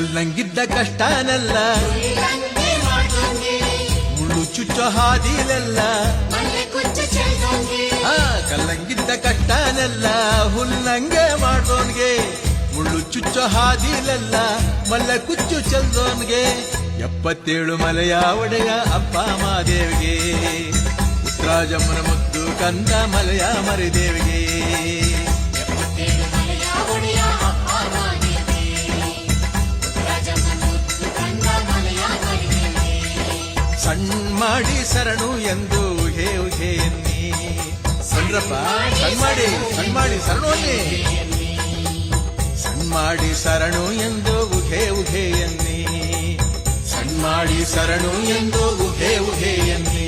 ಕಲ್ಲಂಗಿದ್ದ ಕಷ್ಟನೆಲ್ಲ ಮುಳ್ಳು ಚುಚ್ಚೋ ಹಾದಿಲೆಲ್ಲ ಕಲ್ಲಂಗಿದ್ದ ಕಷ್ಟನೆಲ್ಲ ಹುಲ್ಲಂಗೆ ಮಾಡೋನ್ಗೆ ಮುಳ್ಳು ಚುಚ್ಚೋ ಹಾದಿಲೆಲ್ಲ ಮಲ್ಲೆ ಕುಚ್ಚು ಚೆಲ್ದೋನ್ಗೆ 77 ಮಲೆಯ ಒಡೆಯ ಅಪ್ಪ ಮಾದೇವಿಗೆ ಉತ್ತರಾಜಮ್ಮನ ಮುದ್ದು ಕಂದ ಮಲೆಯ ಮರಿದೇವಿಗೆ ಸಣ್ಣ ಮಾಡಿ ಶರಣು ಎಂದು ಉಹೆ ಉಹೆ ಎನ್ನಿ ಸಣ್ರಪ್ಪ ಸಣ್ಣ ಮಾಡಿ ಶರಣು ಅನ್ನಿ ಸಣ್ಣ ಮಾಡಿ ಶರಣು ಎಂದು ಉಹೆ ಉಹೆ ಎನ್ನಿ ಸಣ್ಣ ಮಾಡಿ ಶರಣು ಎಂದು ಉಹೆ ಉಹೆ ಎನ್ನಿ